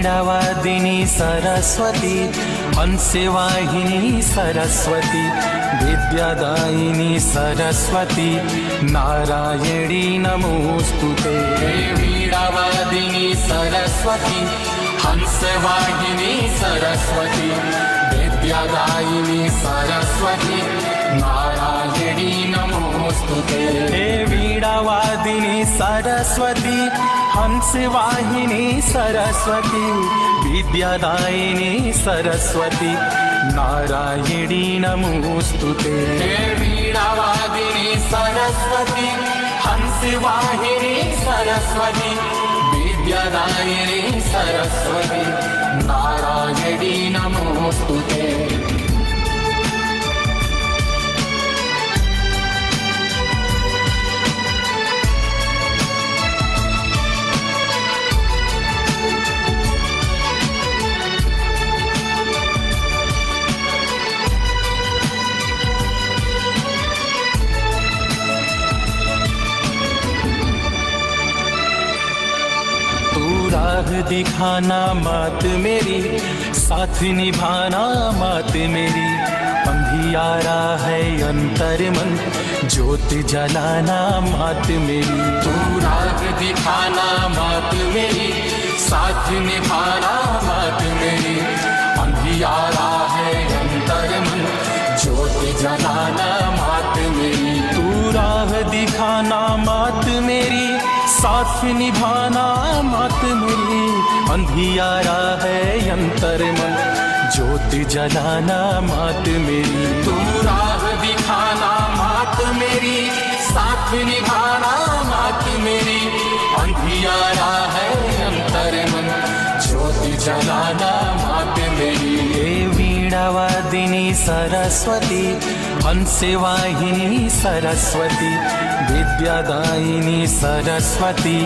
वीणावादिनी सरस्वती हंसवाहिनी सरस्वती विद्यादायिनी सरस्वती नारायणी नमोस्तुते। वीणावादिनी सरस्वती हंसवाहिनी सरस्वती विद्यादायिनी सरस्वती नारायणी नमोस्तुते। हे वीणावादिनी सरस्वती हंसवाहिनी सरस्वती विद्यादायिनी सरस्वती नारायणी नमोस्तुते। हे वीणावादिनी सरस्वती हंसवाहिनी सरस्वती विद्यादायिनी सरस्वती नारायणी नमोस्तुते। राह दिखाना मात मेरी साथ निभाना मात मेरी अंधियारा है अंतर मन ज्योत जलाना मात मेरी। तू राह दिखाना मात मेरी साथ निभाना मात मेरी अंधियारा है अंतर मन ज्योत जलाना मात मेरी। तू राह दिखाना मात मेरी साथ निभाना मात मेरी अंधियारा है अंतर मन ज्योत जलाना मात मेरी। तू राह दिखाना मात मेरी साथ निभाना मात मेरी अंधियारा है अंतर मन ज्योत जलाना मात मेरी। हे वीणावादिनी सरस्वती हंसवाहिनी सरस्वती विद्यादायिनी सरस्वती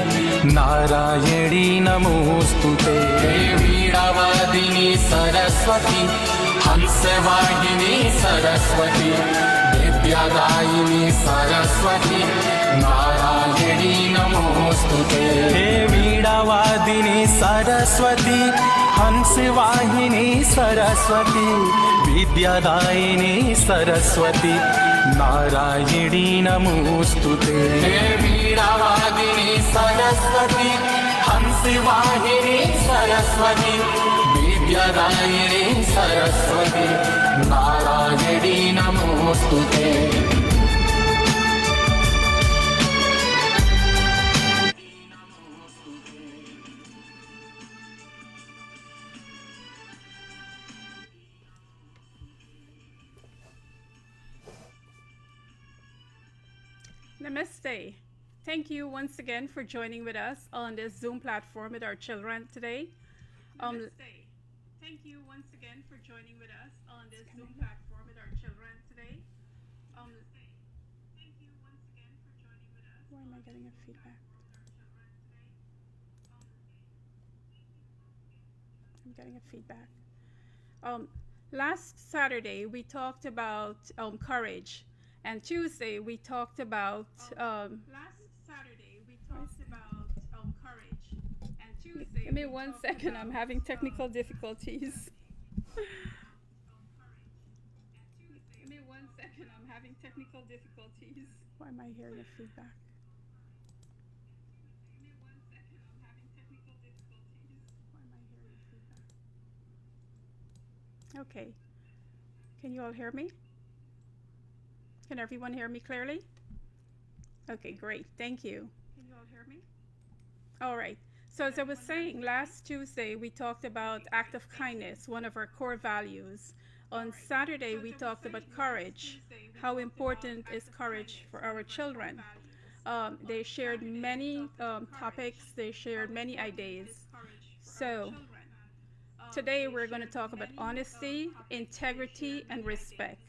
नारायणी नमोस्तुते। हे वीणावादिनी सरस्वती हंसवाहिनी सरस्वती विद्यादायिनी सरस्वती नारायणी नमोस्तुते। हे वीणावादिनी सरस्वती हंसवाहिनी सरस्वती विद्यादायिनी सरस्वती नारायणी नमोस्तुते। हे वीणावादिनी सरस्वती हंसवाहिनी सरस्वती विद्यादायिनी सरस्वती नारायणी नमोस्तुते। Namaste. Thank you once again for joining with us on this Zoom platform with our children today. Namaste. Thank you once again for joining with us on this Zoom platform with our children today. Thank you once again for joining with us. Why am I getting a feedback? I'm getting a feedback. Last Saturday we talked about courage. And Tuesday we talked about last Saturday we talked about courage. And Tuesday. Give me 1 second. I'm having technical difficulties. Give me 1 second. I'm having technical difficulties. Why am I hearing a feedback? Give me 1 second. I'm having technical difficulties. Why am I hearing a feedback? Okay. Can you all hear me? Can everyone hear me clearly? Okay, great. Thank you. Can you all hear me? All right. So as I was saying, last Tuesday, we talked about act of kindness, one of our core values. On Saturday, we talked about courage, how important is courage for our children. They shared many topics. They shared many ideas. So today, we're going to talk about honesty, integrity, and respect.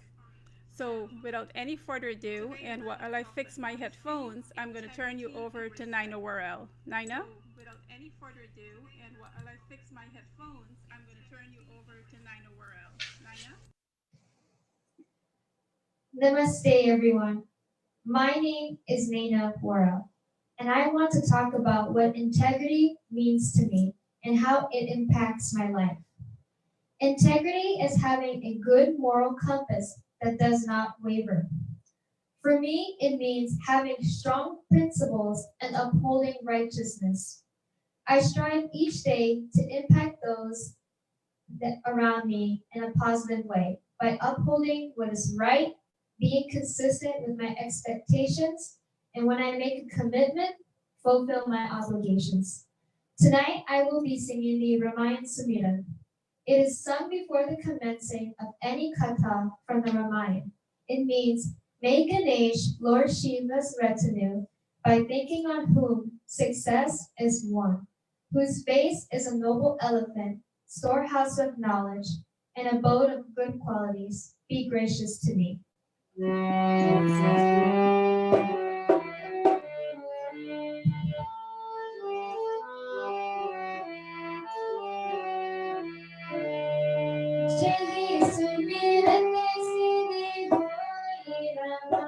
So without any further ado, and while I fix my headphones, I'm going to turn you over to Nina Worrell. Nina? Without any further ado, and while I fix my headphones, I'm going to turn you over to Nina Worrell. Nina? Namaste, everyone. My name is Nina Worrell, and I want to talk about what integrity means to me. and how it impacts my life. Integrity is having a good moral compass that does not waver. For me, it means having strong principles and upholding righteousness. I strive each day to impact those around me in a positive way by upholding what is right, being consistent with my expectations, and when I make a commitment, fulfill my obligations. Tonight, I will be singing the Ramayan Sumiran. It is sung before the commencing of any katha from the Ramayana. It means, may Ganesh, Lord Shiva's retinue, by thinking on whom success is won, whose base is a noble elephant, storehouse of knowledge, and abode of good qualities, be gracious to me. Jai Sumiran Sidi Hoy Rama.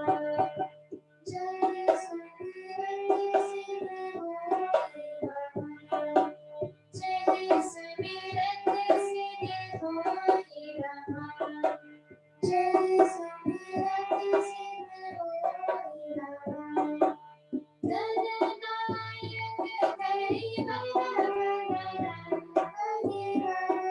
Jai Sumiran Sidi Hoy Rama. Jai Sumiran Sidi Hoy Rama. Jai Sumiran Sidi Hoy Rama. Dananayak Hari Baba Hari Baba.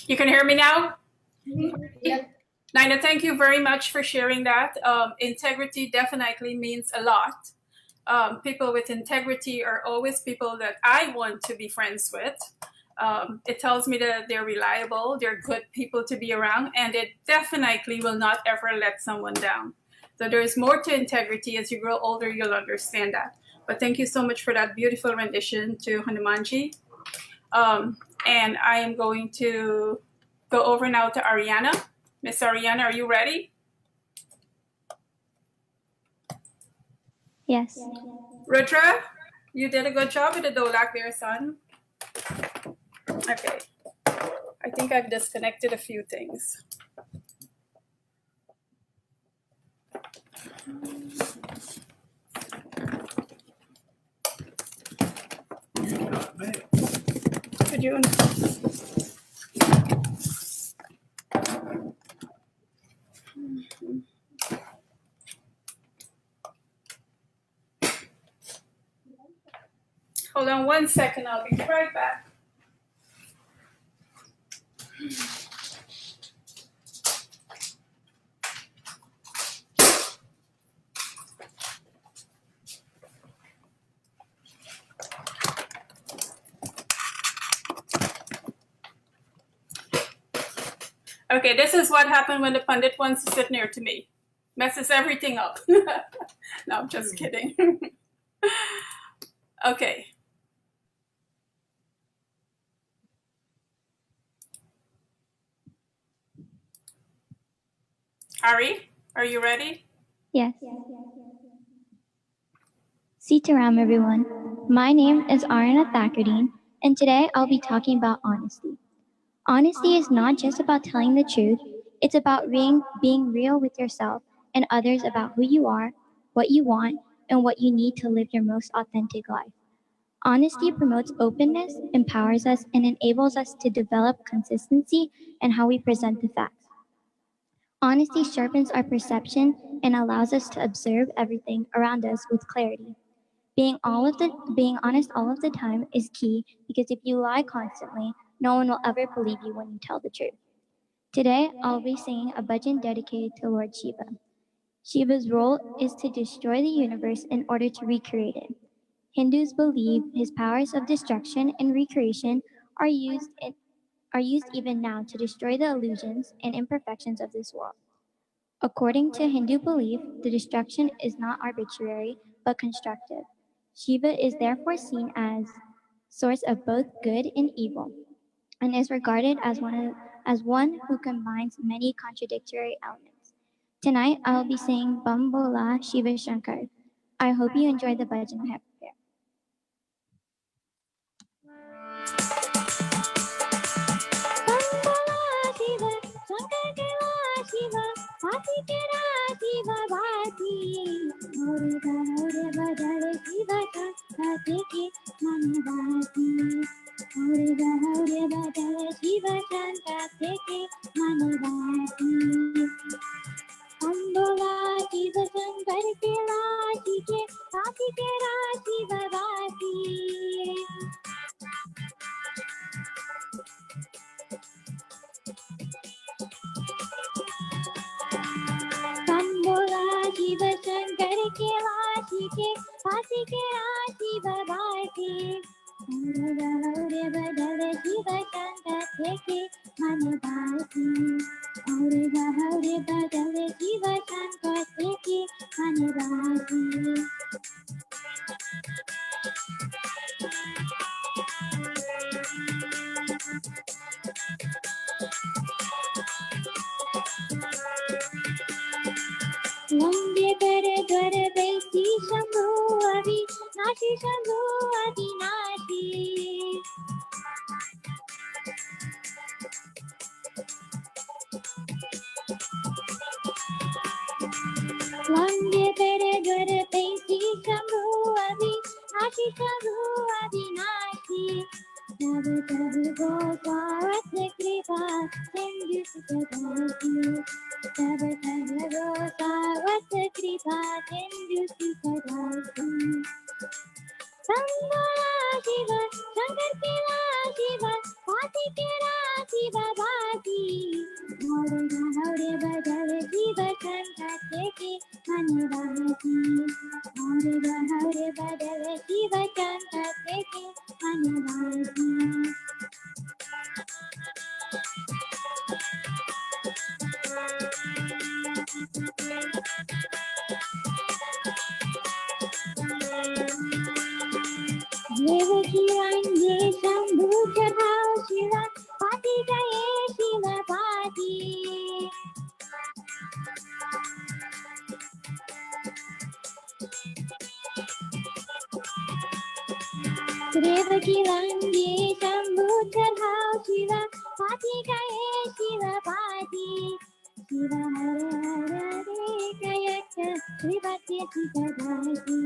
You can hear me now? Yep. Nina, thank you very much for sharing that. Integrity definitely means a lot. People with integrity are always people that I want to be friends with. It tells me that they're reliable, they're good people to be around, and it definitely will not ever let someone down. So there is more to integrity. As you grow older, you'll understand that. But thank you so much for that beautiful rendition to Hanumanji. And I am going to go over now to Ariana. Miss Ariana, are you ready? Yes. Rudra, you did a good job with the Dolak there, son. Okay. I think I've disconnected a few things. Could you? Hold on 1 second, I'll be right back. Okay, this is what happened when the pundit wants to sit near to me. Messes everything up. No, I'm just kidding. Okay. Ari, are you ready? Yes. Sitaram, everyone. My name is Ariana Thakardeen, and today I'll be talking about honesty. Honesty is not just about telling the truth, it's about being real with yourself and others about who you are, what you want, and what you need to live your most authentic life. Honesty promotes openness, empowers us, and enables us to develop consistency in how we present the facts. Honesty sharpens our perception and allows us to observe everything around us with clarity. Being honest all of the time is key because if you lie constantly, no one will ever believe you when you tell the truth. Today, I'll be singing a bhajan dedicated to Lord Shiva. Shiva's role is to destroy the universe in order to recreate it. Hindus believe his powers of destruction and recreation are used even now to destroy the illusions and imperfections of this world. According to Hindu belief, the destruction is not arbitrary but constructive. Shiva is therefore seen as source of both good and evil, and is regarded as one who combines many contradictory elements. Tonight, I will be singing Bambola Shiva Shankar. I hope you enjoy the bhajan I have prepared. Shiva, Shankar Kela Shiva, Bhakti Kela Shiva Bhakti. Aure badale Shiva Shankar ke man bhati. Aure badale Shiva Shankar ke man bhati. Ambola Shiva Shankar Kela Shike, Bhakti Kela Shiva Bhakti. Bambola Shiva Shankar ke Vashi ke Vashi ke Rashi Bhavati. Aure badale Shiva Shankar ke man bhati. Aure badale Shiva Shankar ke man bhati. वन्दे करध्वर वैसी शम्भो अविनाशी शम्भो अविनाशी वन्दे करध्वर वैसी शम्भो अविनाशी शम्भो अविनाशी तब तब गोसावत कृपा सिंधु सुखदासी तब तब गोसावत कृपा सिंधु सुखदासी शंभो शिव शंकर केला शिव पाति केला शिव बाती हौरे बदल शिव शंकर के मनवासी हौरे बदल शिव शंकर के मनवासी देवकी रंगे शंभु चढ़ाओ शिवा पाति गए शिव पाति देवकी रंगे शंभु चढ़ाओ शिवा पाति गए शिव पाति शिव हरे हरे कयक श्रीपति सुखदासी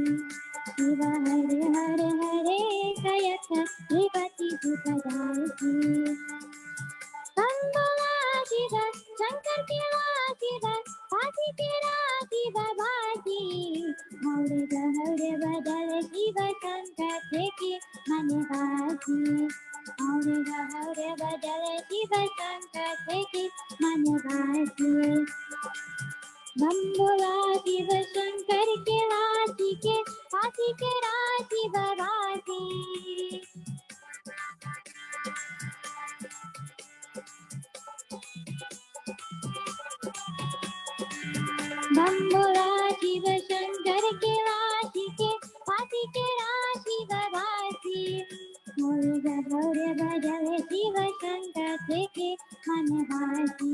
शिव हरे हरे हरे कयक श्रीपति सुखदासी शंभुवा शिव शंकर केला शिव पाति केला शिव भाती हौरे बदल शिव शंकर के मनवासी हौरे बदल शिव शंकर के मनवासी बम्बुला शिव शंकर के वासी के पाति के राशि बरासी बम्बुला शिव शंकर के वासी के पाति के राशि बरासी हौरे बदल शिव शंकर के मनवासी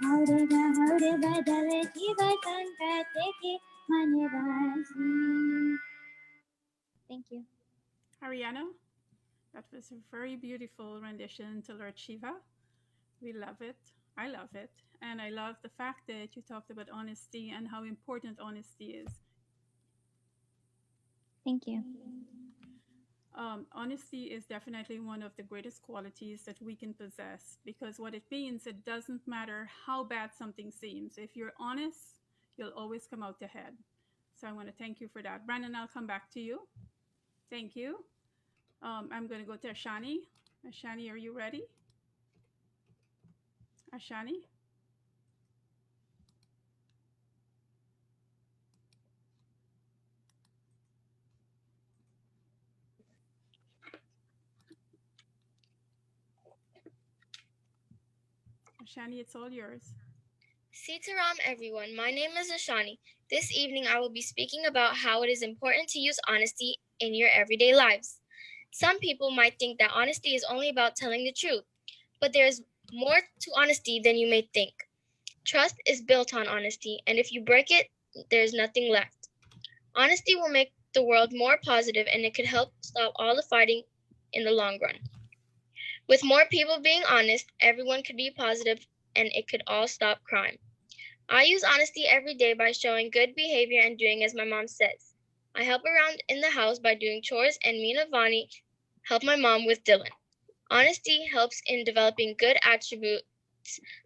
हौरे बदल शिव शंकर के मनवासी Thank you. Ariana, that was a very beautiful rendition to Lord Shiva. We love it. I love it. And I love the fact that you talked about honesty and how important honesty is. Thank you. Honesty is definitely one of the greatest qualities that we can possess, because what it means, it doesn't matter how bad something seems. If you're honest, you'll always come out ahead. So I want to thank you for that. Brandon, I'll come back to you. Thank you. I'm going to go to Ashani. Ashani, are you ready? Ashani? Ashani, it's all yours. Sitaram, everyone. My name is Ashani. This evening, I will be speaking about how it is important to use honesty in your everyday lives. Some people might think that honesty is only about telling the truth, but there is more to honesty than you may think. Trust is built on honesty, and if you break it, there is nothing left. Honesty will make the world more positive, and it could help stop all the fighting in the long run. With more people being honest, everyone could be positive, and it could all stop crime. I use honesty every day by showing good behavior and doing as my mom says. I help around in the house by doing chores, and me and Avani help my mom with Dylan. Honesty helps in developing good attributes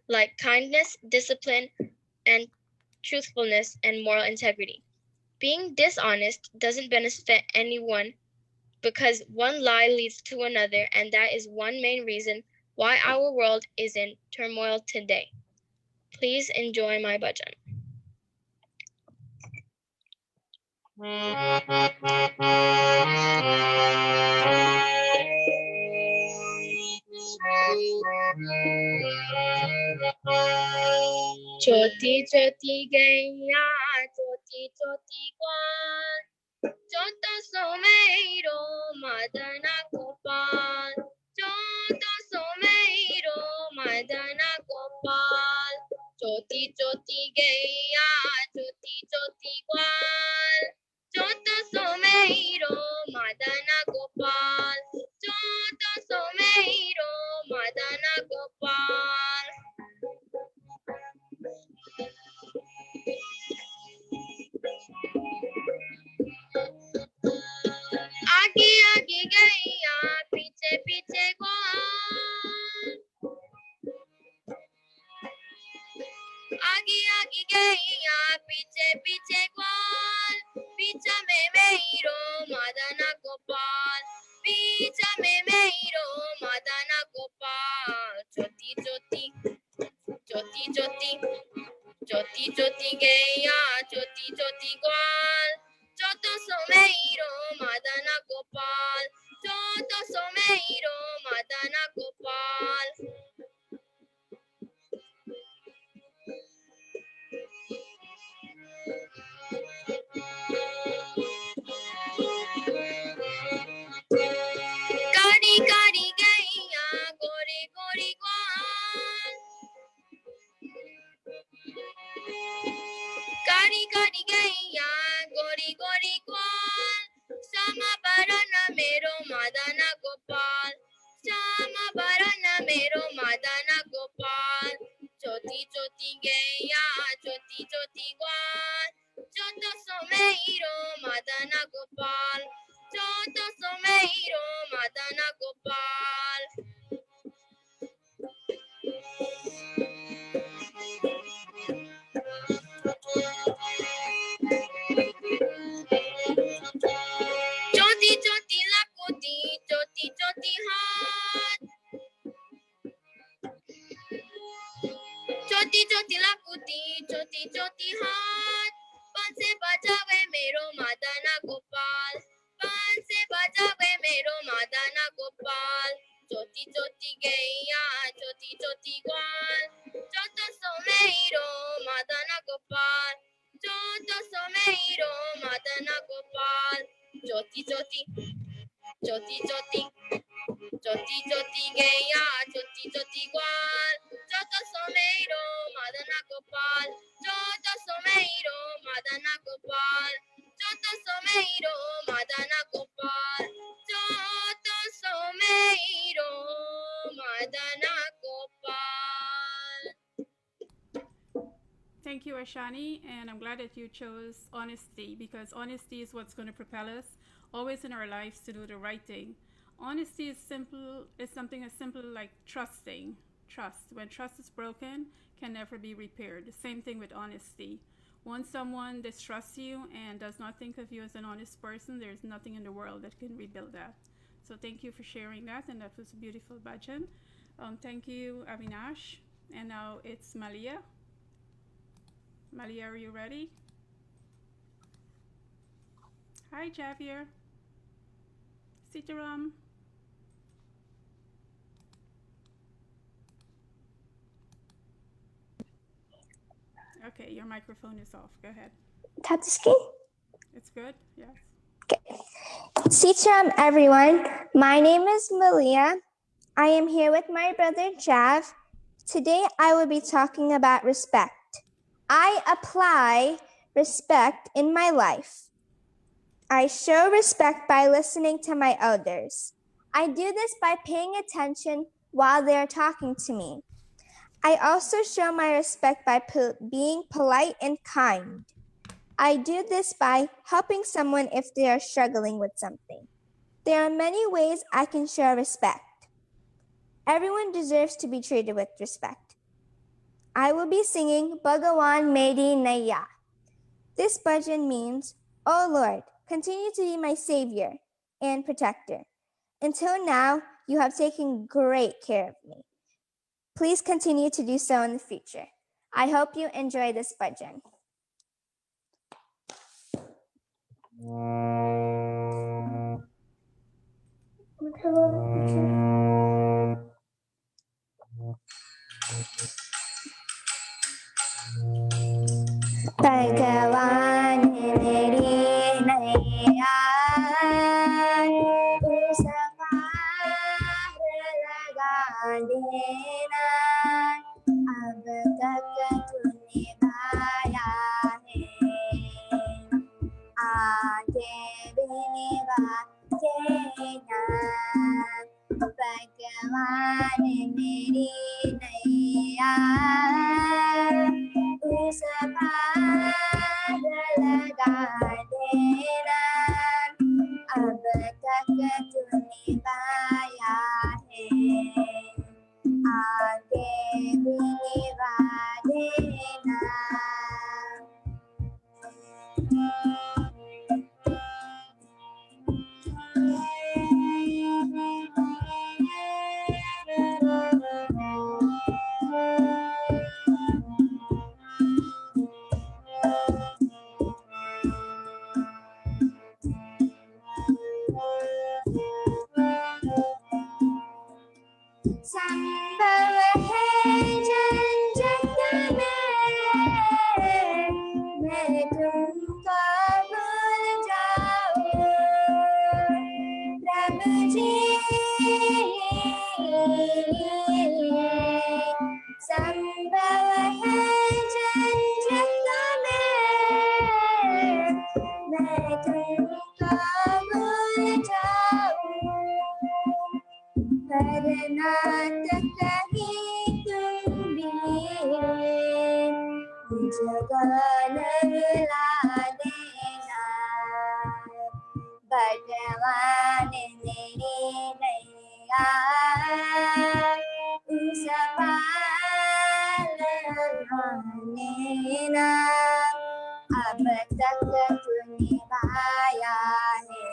like kindness, discipline, and truthfulness and moral integrity. Being dishonest doesn't benefit anyone because one lie leads to another, and that is one main reason why our world is in turmoil today. Please enjoy my bhajan. Choti choti gaya, choti choti kwan, chota someiro madana gopal, chota someiro madana gopal, choti choti ज्योति गैया ज्योति ज्योति ग्वाल ज्योत सोमेरो मदन गोपाल ज्योत सोमेरो मदन गोपाल आगे आगे गैया पीछे पीछे ग्वाल आगे आगे गैया पीछे पीछे ग्वाल पीछे में मेरो मदन गोपाल पीछे में मेरो मदन गोपाल ज्योति ज्योति ज्योति ज्योति ज्योति ज्योति गैया ज्योति ज्योति ग्वाल ज्योत सोमेरो मदन गोपाल ज्योत सोमेरो मदन गोपाल कारी कारी गैया गोरी गोरी ग्वाल कारी कारी गैया गोरी गोरी ग्वाल श्यामा बरन मेरो मदन गोपाल श्यामा बरन मेरो मदन गोपाल ज्योति ज्योति गैया ज्योति ज्योति ग्वाल ज्योत सोमेरो मदन गोपाल ज्योत सोमेरो मदन गोपाल ज्योति ज्योति लकुती ज्योति ज्योति हाथ ज्योति ज्योति लकुती ज्योति ज्योति हाथ पंसे बजावे मेरो मदन गोपाल पंसे बजावे मेरो मदन गोपाल ज्योति ज्योति गैया ज्योति ज्योति ग्वाल ज्योत सोमेरो मदन गोपाल ज्योत सोमेरो मदन गोपाल ज्योति ज्योति ज्योति ज्योति ज्योति ज्योति गैया ज्योति ज्योति ग्वाल ज्योत सोमेरो मदन गोपाल ज्योत सोमेरो मदन गोपाल ज्योत सोमेरो मदन गोपाल ज्योत सोमेरो Madan Gopal. Thank you, Ashani, and I'm glad that you chose honesty, because honesty is what's going to propel us always in our lives to do the right thing. Honesty is simple, is something as simple like trusting. Trust. When trust is broken, can never be repaired. The same thing with honesty. Once someone distrusts you and does not think of you as an honest person, there's nothing in the world that can rebuild that. So thank you for sharing that, and that was a beautiful bhajan. Thank you, Avinash. And now it's Malia. Malia, are you ready? Hi, Javier. Sitaram. Okay, your microphone is off. Go ahead. Tap the screen. It's good? Yes. Okay. Sitaram, everyone. My name is Malia. I am here with my brother Jav. Today I will be talking about respect. I apply respect in my life. I show respect by listening to my elders. I do this by paying attention while they are talking to me. I also show my respect by being polite and kind. I do this by helping someone if they are struggling with something. There are many ways I can show respect. Everyone deserves to be treated with respect. I will be singing Bhagawan Meri Naya. This bhajan means, "Oh Lord, continue to be my savior and protector. Until now, you have taken great care of me. Please continue to do so in the future." I hope you enjoy this bhajan. Bhagavan Meri Naya, tu सवार लगा देना, अब तक तूने देना, अब तक तू निभाया है, आगे भी निभा देना। संभव है जन्नत में मैं तुमको भूल जाऊं, प्रभु जी। संभव है जन्नत में मैं तुमको भूल जाऊं, करना तो कहीं तुम भी जगह मिला देना, भगवान मेरी नैया उस पार लगाना, अब तक तू निभाया है,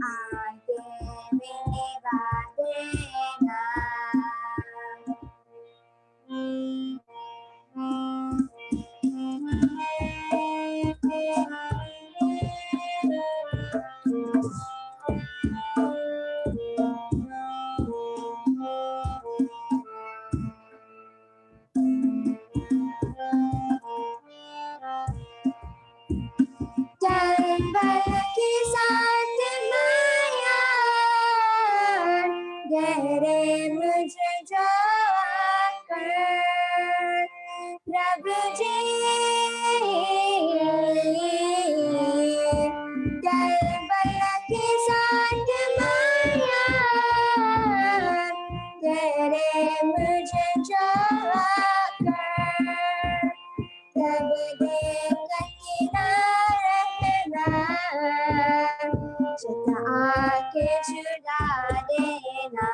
आगे भी निभा देना। चंबल के साथ माया गहरे मुझे जो आकर, प्रभु जी। चंबल के साथ माया गहरे मुझे जो आकर, तब देख किनारा चुप आके छुड़ा देना,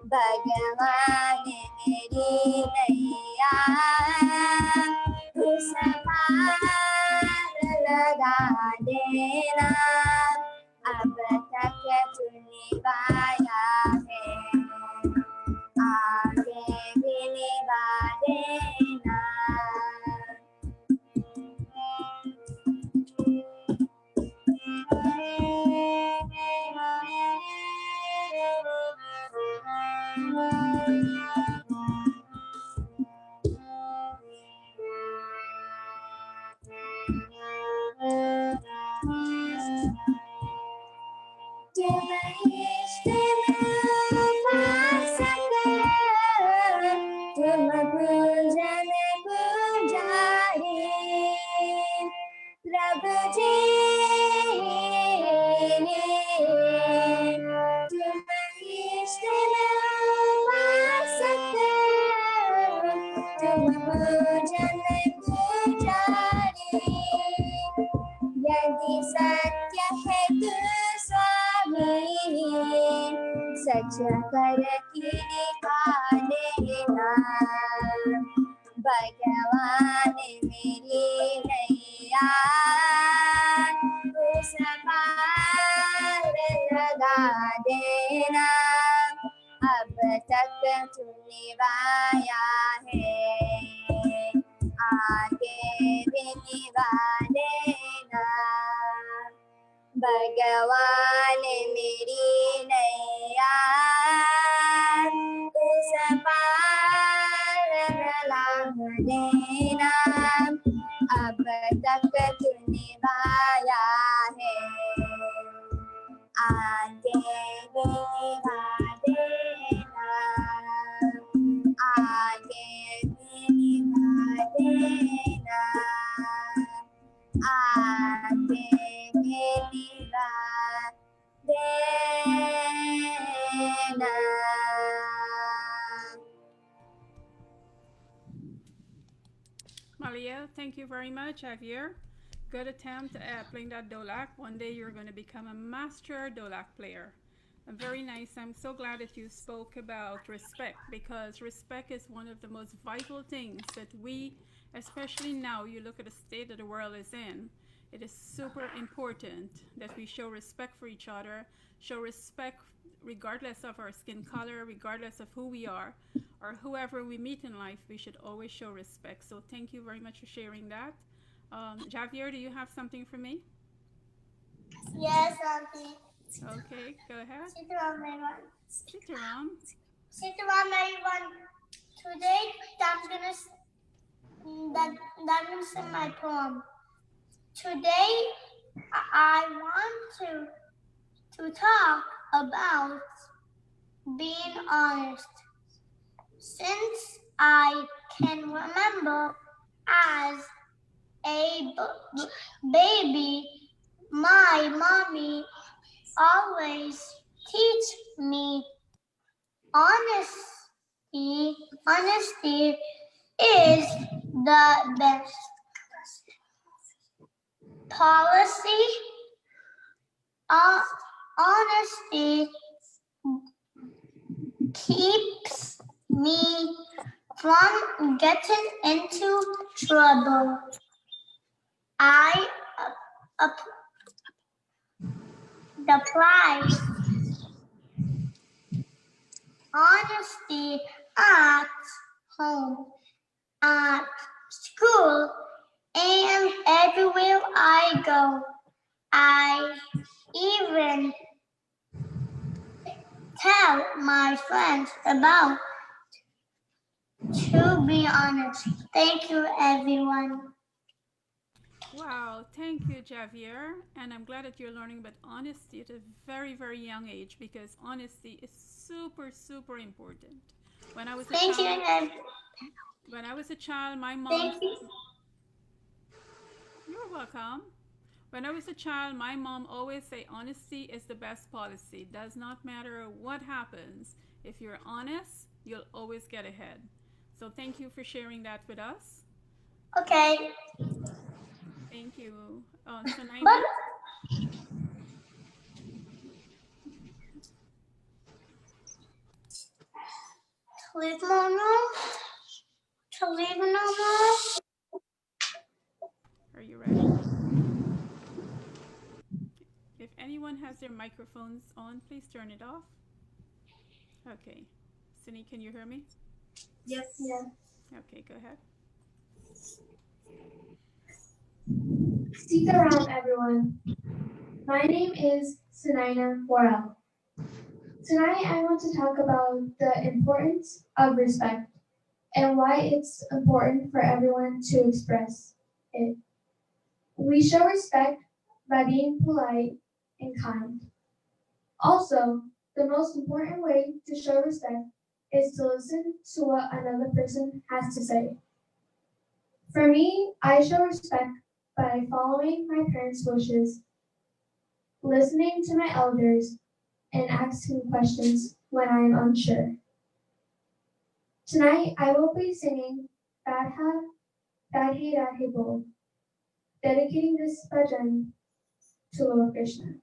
भगवान मेरी नैया उस पार लगा देना, अब तक तू निभाया है, आगे भी निभा देना। तुम इश्क में उपासक, तुम पूजन पुजारी, प्रभु जी। तुम इश्क में उपासक, तुम पूजन पुजारी, यदि सत्य है तू स्वामी, सच कर के दिखा देना, भगवान मेरी नैया उस पार लगा देना, अब तक तू निभाया है, आगे भी निभा देना, भगवान मेरी नैया उस पार लगा देना, अब तक तू निभाया है, आगे भी निभा देना, आगे भी निभा देना, आगे भी निभा देना। Talia. Thank you very much, Javier. Good attempt at playing that dolak. One day you're going to become a master dolak player. Very nice. I'm so glad that you spoke about respect, because respect is one of the most vital things that we, especially now, you look at the state that the world is in. It is super important that we show respect for each other, show respect regardless of our skin color, regardless of who we are, or whoever we meet in life. We should always show respect. So thank you very much for sharing that. Javier, do you have something for me? Yes, Auntie. Okay, go ahead. Sitaram, everyone. Sitaram. Sitaram, everyone. Today, I'm gonna sing my poem. Today, I want to talk about being honest. Since I can remember as a baby, my mommy always teach me honesty. Honesty is the best policy. Honesty keeps me from getting into trouble. I apply honesty at home, at school, and everywhere I go. I even tell my friends about to be honest. Thank you, everyone. Wow, thank you, Javier. And I'm glad that you're learning about honesty at a very, very young age, because honesty is super, super important. When I was a Thank child, you, when I was a child, my mom. thank you. You're welcome. When I was a child, my mom always say honesty is the best policy. Does not matter what happens. If you're honest, you'll always get ahead. So thank you for sharing that with us. Okay. Thank you. So Naima, But to leave normal. To leave normal. are you ready? If anyone has their microphones on, please turn it off. Okay. Cindy, can you hear me? Yes. Yeah. Okay, go ahead. Sitaram, everyone. My name is Sunaina Worrell. Tonight I want to talk about the importance of respect and why it's important for everyone to express it. We show respect by being polite and kind. Also, the most important way to show respect is to listen to what another person has to say. For me, I show respect by following my parents' wishes, listening to my elders, and asking questions when I am unsure. Tonight, I will be singing Radha Radhe Radhe Bol, dedicating this bhajan to Lord Krishna.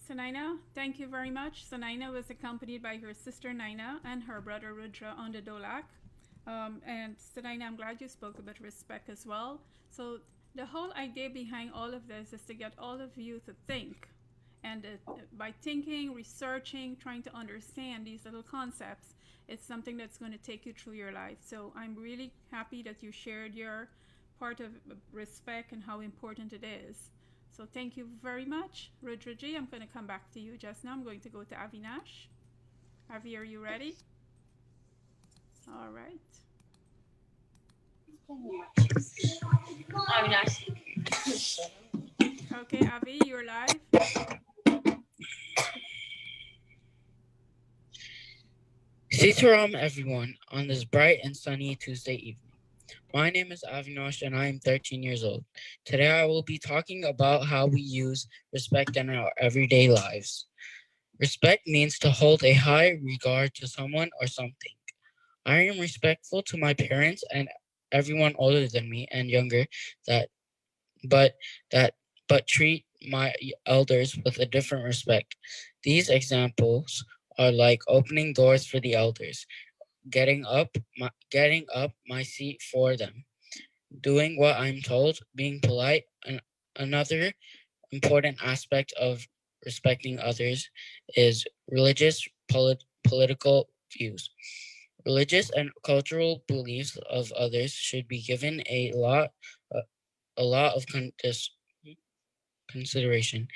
Sunaina, thank you very much. Sunaina was accompanied by her sister Naina and her brother Rudra on the dolak. And Sunaina, I'm glad you spoke about respect as well. So the whole idea behind all of this is to get all of you to think. And by thinking, researching, trying to understand these little concepts, it's something that's going to take you through your life. So I'm really happy that you shared your part of respect and how important it is. So thank you very much. Rudraji, I'm going to come back to you just now. I'm going to go to Avinash. Avi, are you ready? All right. Okay, Avi, you're live. Sitaram, everyone, on this bright and sunny Tuesday evening. My name is Avinash and I am 13 years old. Today I will be talking about how we use respect in our everyday lives. Respect means to hold a high regard to someone or something. I am respectful to my parents and everyone older than me and younger that but that but treat my elders with a different respect. These examples are like opening doors for the elders, getting up my seat for them, doing what I'm told, being polite, and another important aspect of respecting others is religious political views. Religious and cultural beliefs of others should be given a lot of consideration.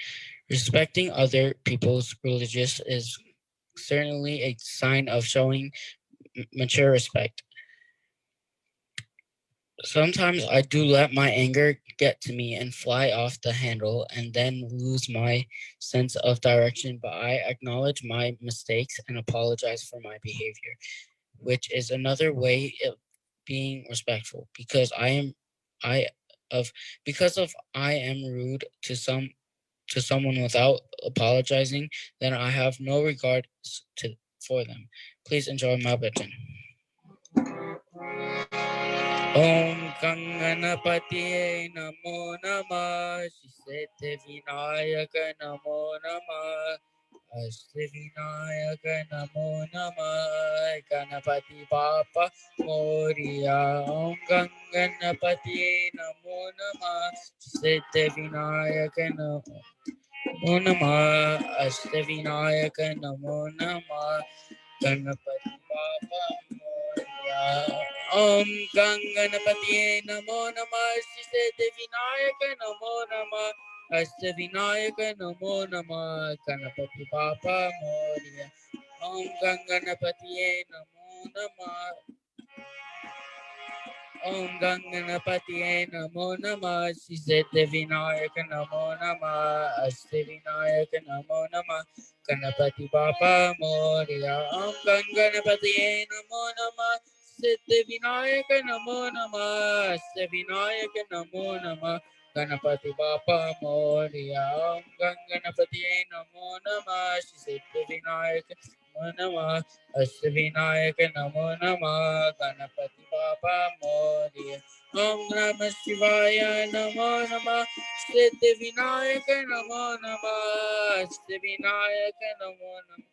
Respecting other people's religious is certainly a sign of showing mature respect. Sometimes I do let my anger get to me and fly off the handle and then lose my sense of direction, but I acknowledge my mistakes and apologize for my behavior, which is another way of being respectful I of I am rude to someone without apologizing, then I have no regard for them. Please enjoy my bhajan. Om Ganganapatiye Namo Namah Shisete Vinayaka Namo Namah Ashtavinayaka Namo Namah Ganapati Bapa Moria Om Ganganapatiye Namo Namah Shisete Vinayaka Namo Namah Ashtavinayaka Namo Namah Ganapati Bapa Moria Om Ganganapatiye Namo Namah Shisete Vinayaka Namo Namah Ashtavinayaka Namo Namah Ganapati Bapa Moria Om Ganganapatiye Namo Namah Om Ganganapatiye Namo Namah Shisete Vinayaka Namo Namah Ashtavinayaka Namo Namah Ganapati Bapa Moria Om Ganganapatiye Namo Namah Shisete Vinayaka Namo Namah Ashtavinayaka Namo Namah Ganapati Bapa Moria Om Ganganapatiye Namo Namah Shisete Vinayaka Namo Namah Ashtavinayaka Namo Namah Ganapati Bapa Moria Om Namah Shivaya Namo Namah Siddhivinayaka Namo Namah Ashtavinayaka Namo Namah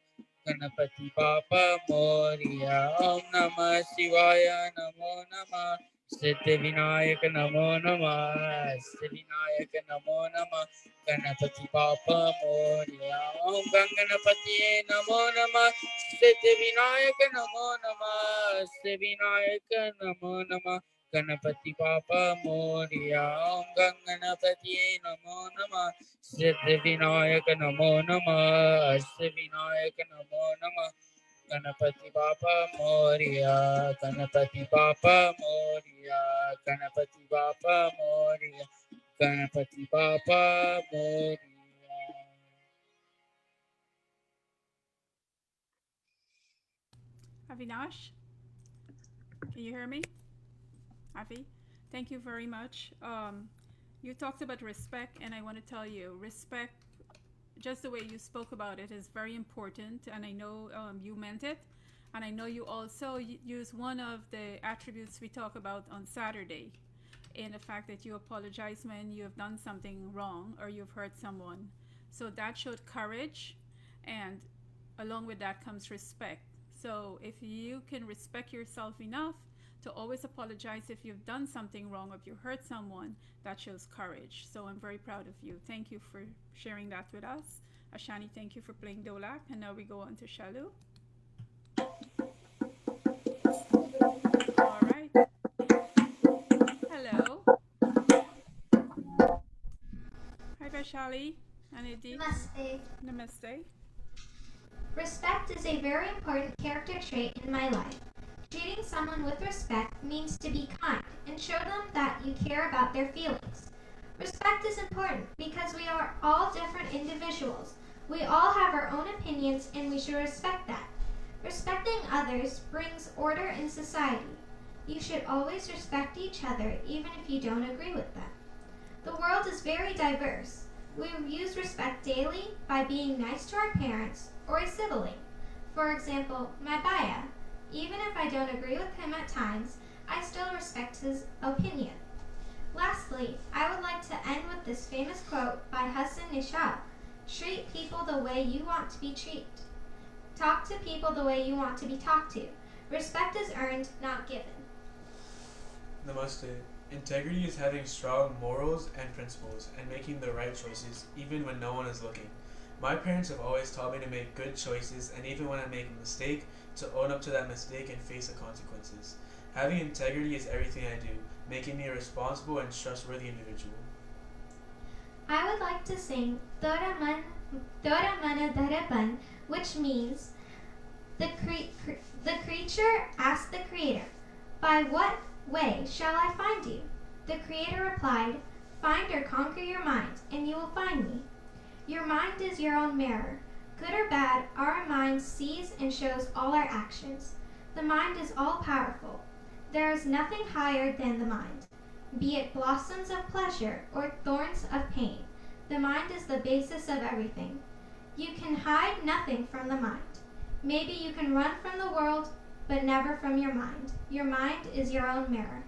Ganapati Bapa Moria Om Namah Shivaya Namo Namah Siddhivinayaka Namo Namah Ashtavinayaka Namo Namah Ganapati Bapa Moria Om Ganganapatiye Namo Namah Siddhivinayaka Namo Namah Siddhivinayaka Namo Namah Ganapati Bapa Moria Om Ganganapatiye Namo Namah Siddhivinayaka Namo Namah Siddhivinayaka Namo Namah Ganapati Bapa Moria Ganapati Bapa Moria Ganapati Bapa Moria Ganapati Bapa Moria. Avinash, can you hear me? Avi, thank you very much. You talked about respect, and I want to tell you, respect, just the way you spoke about it, is very important, and I know you meant it. And I know you also use one of the attributes we talk about on Saturday, in the fact that you apologize when you have done something wrong or you've hurt someone. So that showed courage, and along with that comes respect. So if you can respect yourself enough to always apologize if you've done something wrong or if you hurt someone, that shows courage. So I'm very proud of you. Thank you for sharing that with us. Ashani, thank you for playing Dolak. And now we go on to Shalu. All right. Hello. Hi, Vaishali. Anidi. Namaste. Namaste. Respect is a very important character trait in my life. Treating someone with respect means to be kind and show them that you care about their feelings. Respect is important because we are all different individuals. We all have our own opinions and we should respect that. Respecting others brings order in society. You should always respect each other even if you don't agree with them. The world is very diverse. We use respect daily by being nice to our parents or a sibling. For example, my Baya. Even if I don't agree with him at times, I still respect his opinion. Lastly, I would like to end with this famous quote by Hassan Nishal. Treat people the way you want to be treated. Talk to people the way you want to be talked to. Respect is earned, not given. Namaste. Integrity is having strong morals and principles and making the right choices even when no one is looking. My parents have always taught me to make good choices, and even when I make a mistake, to own up to that mistake and face the consequences. Having integrity is everything I do, making me a responsible and trustworthy individual. I would like to sing Dora Mana Daraban, which means the creature asked the creator, by what way shall I find you? The Creator replied, find or conquer your mind, and you will find me. Your mind is your own mirror. Good or bad, our mind sees and shows all our actions. The mind is all-powerful. There is nothing higher than the mind. Be it blossoms of pleasure or thorns of pain, the mind is the basis of everything. You can hide nothing from the mind. Maybe you can run from the world, but never from your mind. Your mind is your own mirror.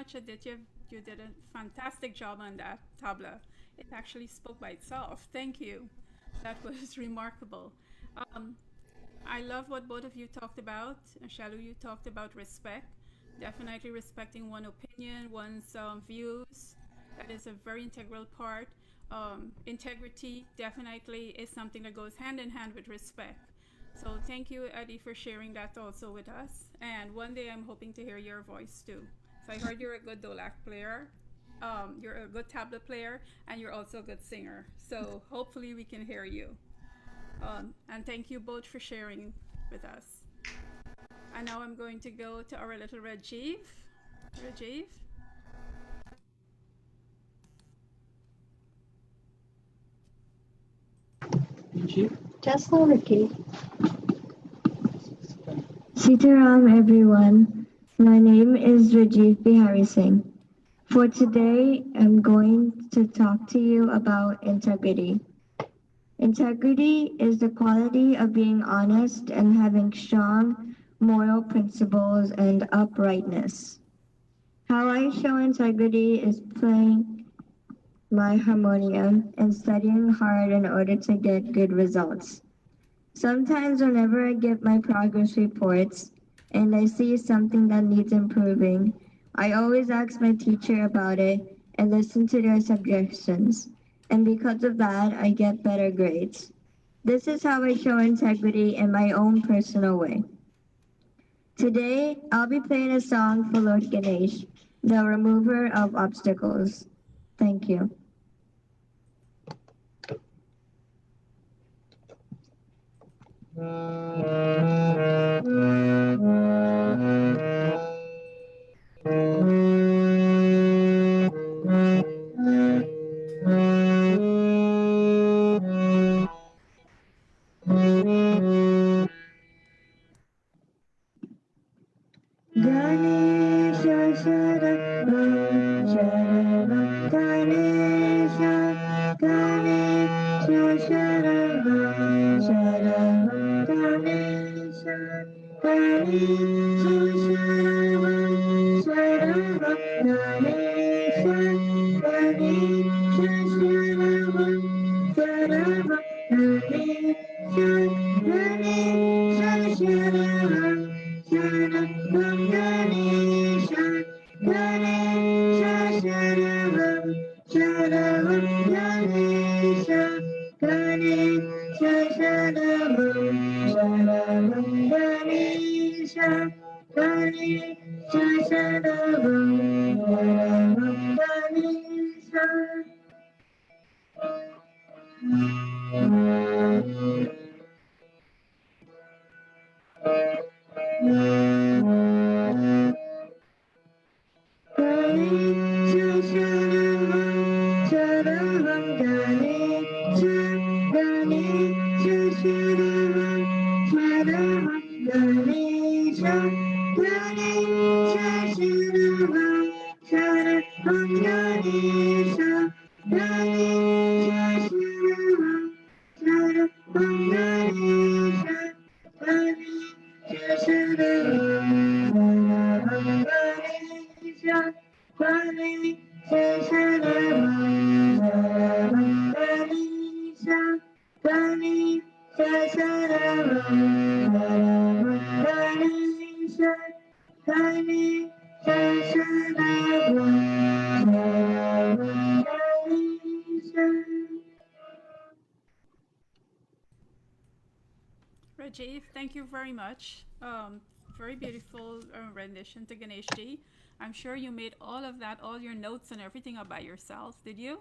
much, Aditya. You did a fantastic job on that tabla. It actually spoke by itself. Thank you. That was remarkable. Um, I love what both of you talked about. Shalu, you talked about respect. Definitely respecting one's opinion, one's views. That is a very integral part. Integrity definitely is something that goes hand in hand with respect. So thank you, Eddie, for sharing that also with us. And one day I'm hoping to hear your voice too. So I heard you're a good Dolak player, you're a good tablet player, and you're also a good singer. So hopefully we can hear you. And thank you both for sharing with us. And now I'm going to go to our little Rajiv. Rajiv? Just hold it, Kate. Sitaram, everyone. My name is Rajiv Bihari Singh. For today, I'm going to talk to you about integrity. Integrity is the quality of being honest and having strong moral principles and uprightness. How I show integrity is playing my harmonium and studying hard in order to get good results. Sometimes whenever I get my progress reports and I see something that needs improving, I always ask my teacher about it and listen to their suggestions. And because of that, I get better grades. This is how I show integrity in my own personal way. Today, I'll be playing a song for Lord Ganesh, the remover of obstacles. Thank you. Ganesha Sharanam Sharanam Ganesha Ganesha Sharanam Sharanam Ganesha Ganesha Sharanam Sharanam Ganesha Ganesha Sharanam Sharanam Ganesha Ganesha Sharanam Sharanam Ganesha, Ganesha Sharanam, Sharanam Ganesha, Ganesha Sharanam, Sharanam Ganesha, Ganesha Sharanam, Sharanam Ganesha. Rajiv, thank you very much. Very beautiful rendition to Ganesh Ji. I'm sure you made all of that, all your notes and everything up by yourself. Did you?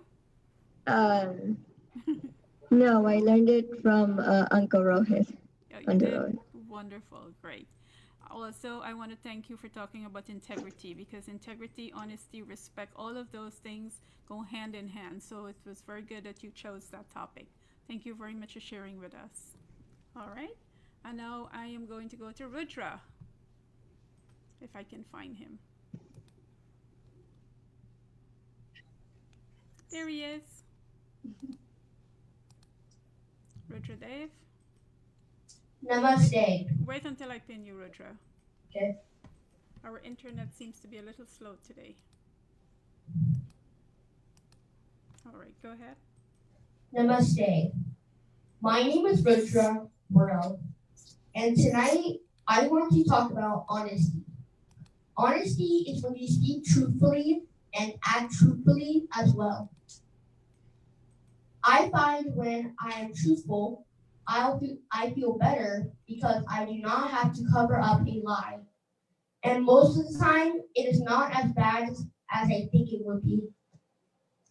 No, I learned it from Uncle Rohit. Yeah, you did. Wonderful. Great. Also, I want to thank you for talking about integrity, because integrity, honesty, respect, all of those things go hand in hand. So it was very good that you chose that topic. Thank you very much for sharing with us. All right. And now I am going to go to Rudra, if I can find him. There he is. Rudra Dev. Namaste. Wait until I pin you, Rudra. Okay. Our internet seems to be a little slow today. All right, go ahead. Namaste. My name is Rudra Burrell, and tonight I want to talk about honesty. Honesty is when you speak truthfully and act truthfully as well. I find when I am truthful, I feel better because I do not have to cover up a lie. And most of the time, it is not as bad as I think it would be.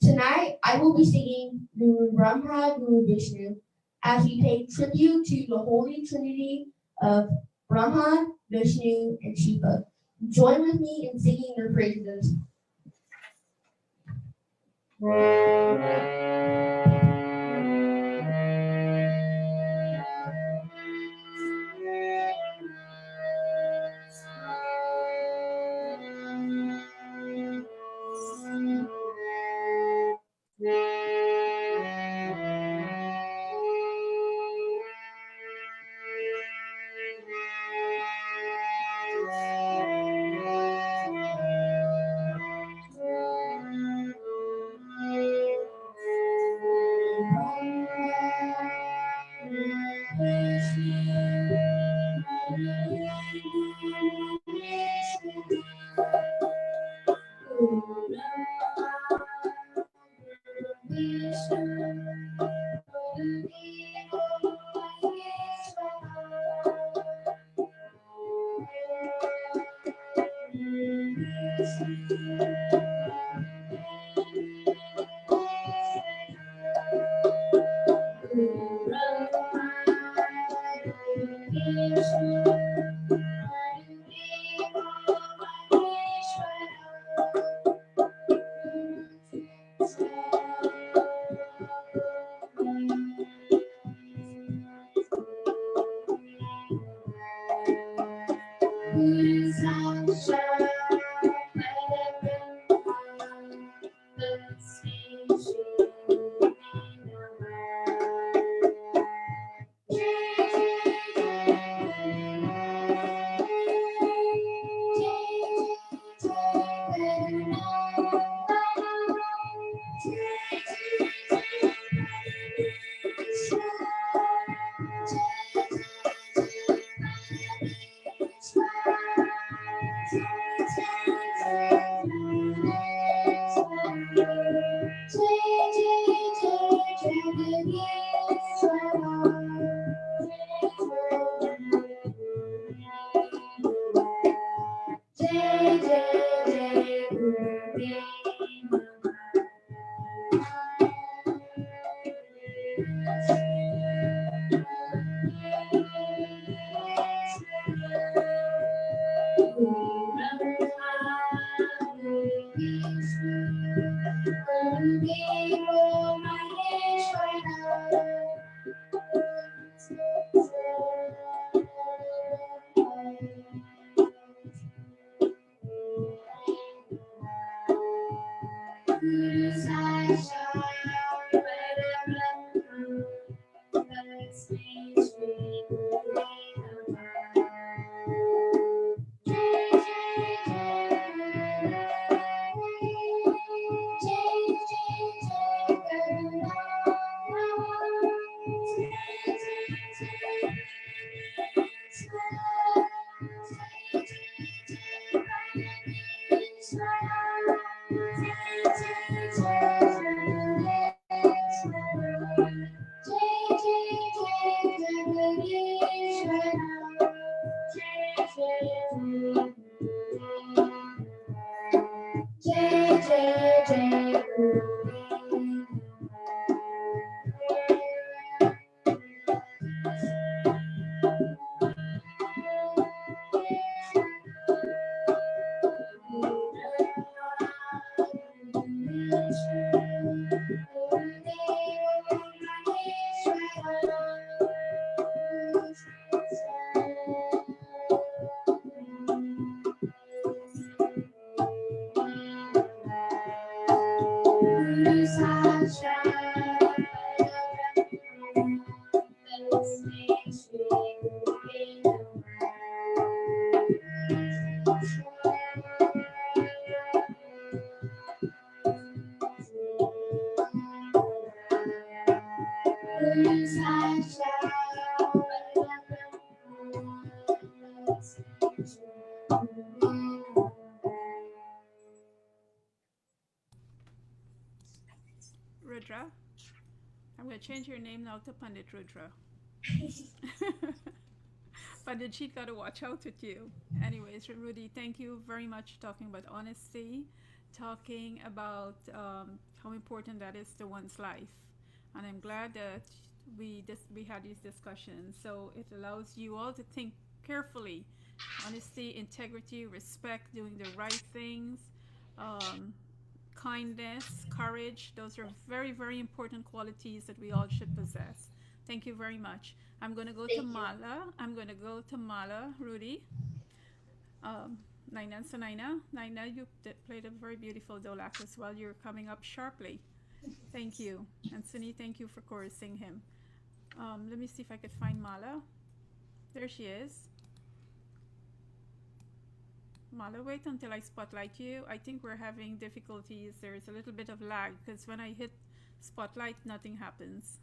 Tonight, I will be singing Guru Brahma Guru Vishnu as we pay tribute to the Holy Trinity of Brahma, Vishnu, and Shiva. Join with me in singing their praises. Rudra, I'm going to change your name now to Pandit Rudra. Pandit Sheet got to watch out with you. Anyways, Rudy, thank you very much talking about honesty, talking about how important that is to one's life. And I'm glad that we had these discussions. So it allows you all to think carefully. Honesty, integrity, respect, doing the right things, um, kindness, courage. Those are very, very important qualities that we all should possess. Thank you very much. I'm going to go to Mala. I'm going to go to Mala, Rudy. Naina and Sanaina. Naina, you played a very beautiful Dolak as well. You're coming up sharply. Thank you. And Sunny, thank you for chorusing him. Let me see if I could find Mala. There she is. Mala, wait until I spotlight you. I think we're having difficulties. There's a little bit of lag because when I hit spotlight, nothing happens.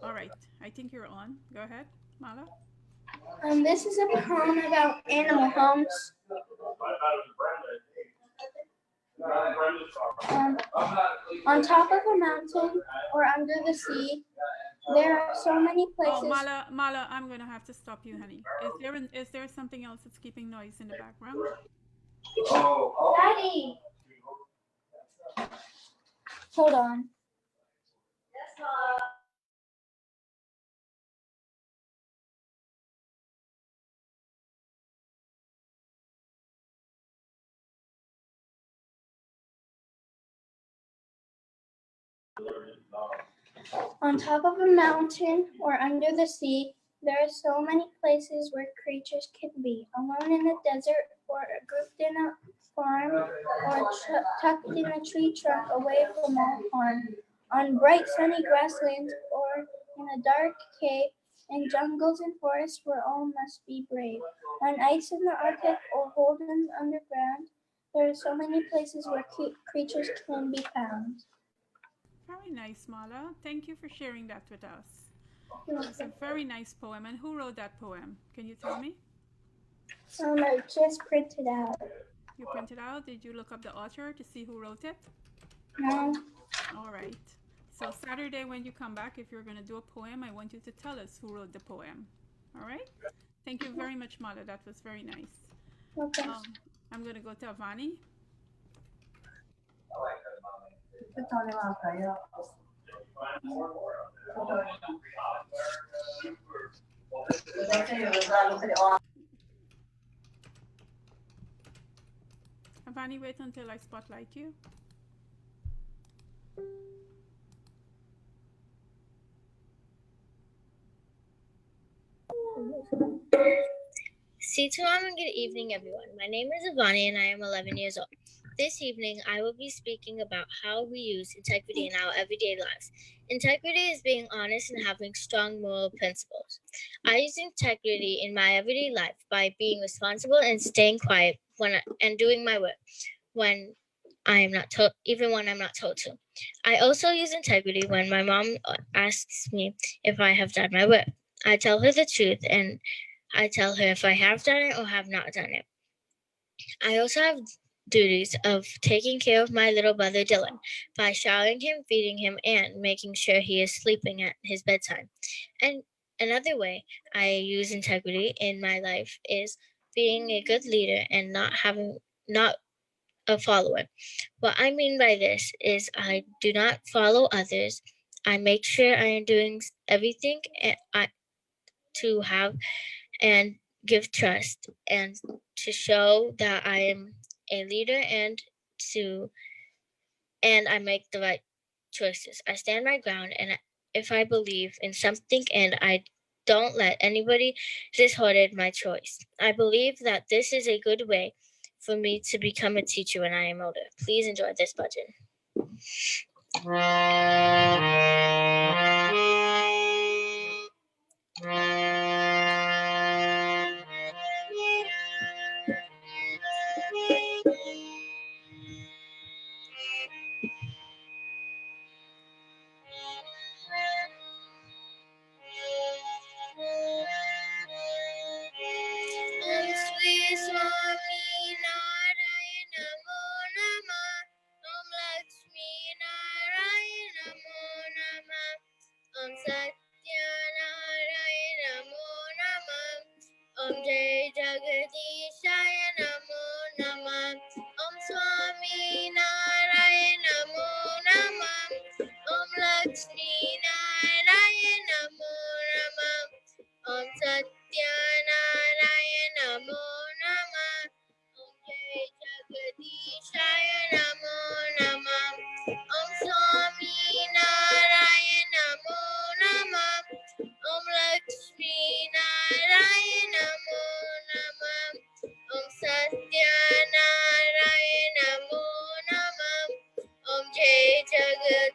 All right, I think you're on. Go ahead, Mala. This is a poem about animal homes. On top of a mountain or under the sea, there are so many places. Oh, Mala, I'm going to have to stop you, honey. Is there something else that's keeping noise in the background? Daddy! Hold on. On top of a mountain or under the sea, there are so many places where creatures can be. Alone in the desert or grouped in a farm or tucked in a tree trunk away from all harm. On bright sunny grasslands or in a dark cave, in jungles and forests where all must be brave. On ice in the Arctic or holden underground, there are so many places where creatures can be found. Very nice, Mala. Thank you for sharing that with us. It's a very nice poem. And who wrote that poem? Can you tell me? I just printed out. You printed out? Did you look up the author to see who wrote it? No. All right. So Saturday when you come back, if you're going to do a poem, I want you to tell us who wrote the poem. All right? Thank you very much, Mala. That was very nice. Okay. I'm going to go to Avani. Avani, wait until I spotlight you. Satsangh and good evening, everyone. My name is Ivani and I am 11 years old. This evening, I will be speaking about how we use integrity in our everyday lives. Integrity is being honest and having strong moral principles. I use integrity in my everyday life by being responsible and staying quiet and doing my work when I am not told, even when I'm not told to. I also use integrity when my mom asks me if I have done my work. I tell her the truth and I tell her if I have done it or have not done it. I also have duties of taking care of my little brother Dylan by showering him, feeding him, and making sure he is sleeping at his bedtime. And another way I use integrity in my life is being a good leader and not a follower. What I mean by this is I do not follow others. I make sure I am doing everything to have and give trust and to show that I am a leader and I make the right choices. I stand my ground and if I believe in something and I don't let anybody dishearten my choice. I believe that this is a good way for me to become a teacher when I am older. Please enjoy this budget.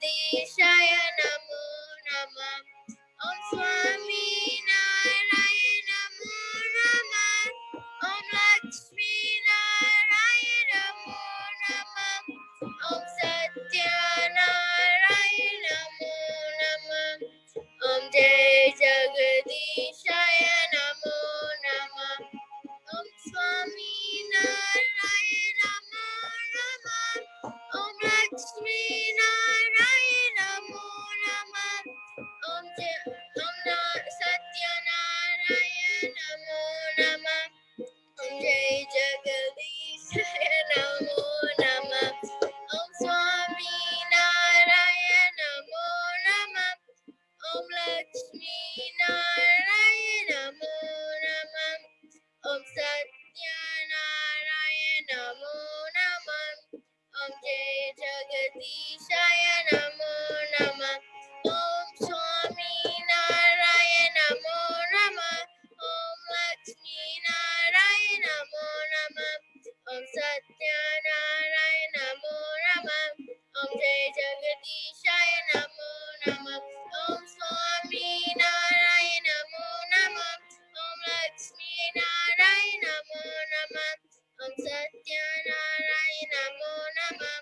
Jagadishaya Namo Namah. Om Swami Narayana Namo Namah. Om Lakshmi Narayana Namo Namah. Om Satya Narayana Namo Namah. Om Jai Jagadishaya Namo Namah. Om Swami Narayana Namo Namah. Om Lakshmi Narayana Namo Namah. Satya Narayana Namo Namah. Om Jai Jagadishaya Namo Namah. Om Swami Narayana Namo Namah. Om Lakshmi Narayana Namo Namah. Om Satya Narayana Namo Namah. Om Jai Jagadishaya Namo Namah. Om Swami Narayana Namo Namah. Om Lakshmi Narayana Namo Namah. Om Satya Narayana Namo Namah. Om Jai Jagadishaya Namo Namah. Om Swami Narayana Namo Namah. Om Lakshmi Narayana Namo Namah. Om Satya Narayana Namo Namah.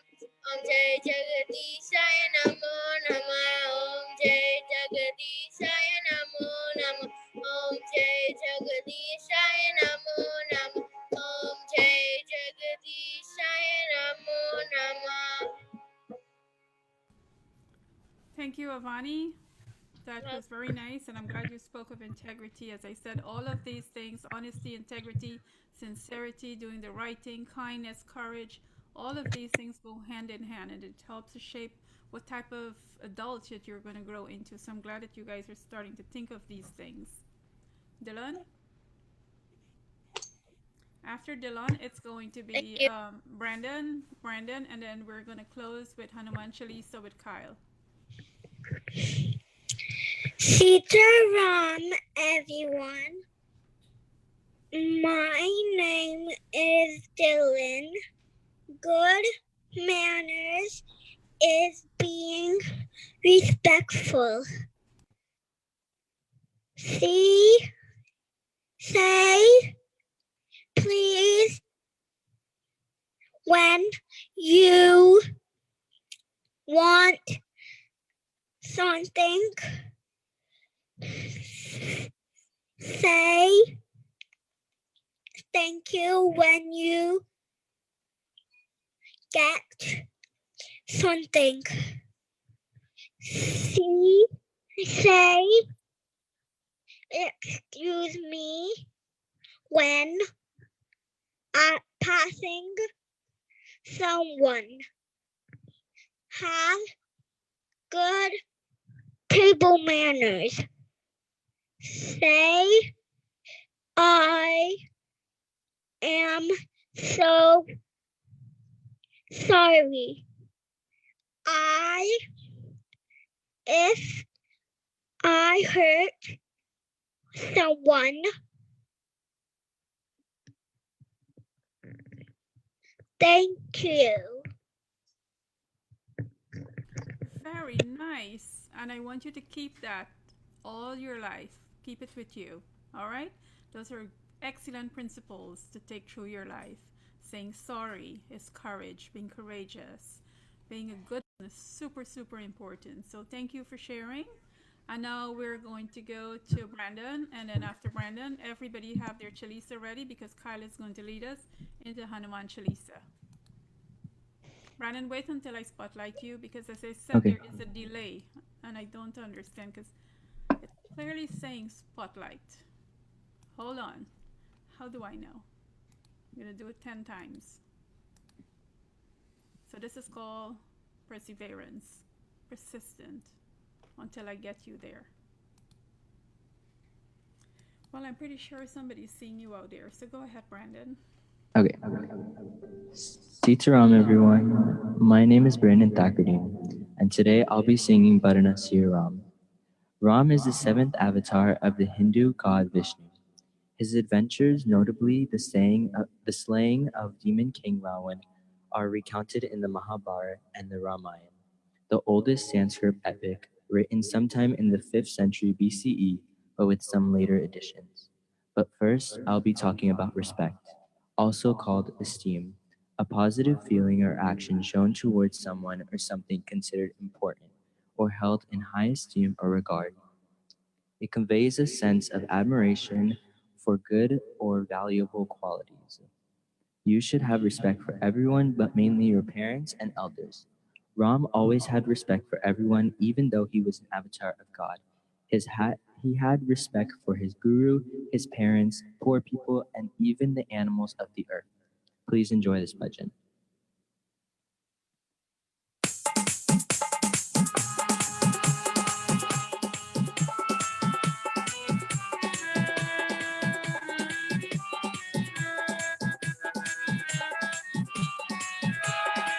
Om Jai Jagadishaya Namo Namah. Om Jai Jagadishaya Namo Namah. Om Jai Jagadishaya Namo Namah. Om Jai Jagadishaya Namo Namah. Thank you, Avani. That was very nice, and I'm glad you spoke of integrity. As I said, all of these things, honesty, integrity, sincerity, doing the right thing, kindness, courage, all of these things go hand in hand, and it helps to shape what type of adult that you're going to grow into. So I'm glad that you guys are starting to think of these things. Dylan? After Dylan, it's going to be Brandon, and then we're going to close with Hanuman Chalisa with Kyle. Sitaram, everyone. My name is Dylan. Good manners is being respectful. Say please when you want something. Say thank you when you get something. Say excuse me when passing someone. Have good table manners. Say I am so sorry. If I hurt someone, thank you. Very nice. And I want you to keep that all your life. Keep it with you. All right? Those are excellent principles to take through your life. Saying sorry is courage, being courageous, being a good one is super, super important. So thank you for sharing. And now we're going to go to Brandon. And then after Brandon, everybody have their Chalisa ready because Kyle is going to lead us into Hanuman Chalisa. Brandon, wait until I spotlight you because as I said, there is a delay and I don't understand because it's clearly saying spotlight. Hold on. How do I know? I'm going to do it 10 times. So this is called perseverance, persistent until I get you there. Well, I'm pretty sure somebody's seeing you out there. So go ahead, Brandon. Okay. Sitaram, everyone. My name is Brandon Thakardeen, and today I'll be singing Bharana Sri Ram. Ram is the seventh avatar of the Hindu god Vishnu. His adventures, notably the slaying of demon king Ravan, are recounted in the Mahabharata and the Ramayana. the oldest Sanskrit epic written sometime in the 5th century BCE, but with some later additions. But first, I'll be talking about respect, also called esteem, a positive feeling or action shown towards someone or something considered important or held in high esteem or regard. It conveys a sense of admiration for good or valuable qualities. You should have respect for everyone, but mainly your parents and elders. Ram always had respect for everyone, even though he was an avatar of God. He had respect for his guru, his parents, poor people, and even the animals of the earth. Please enjoy this bhajan.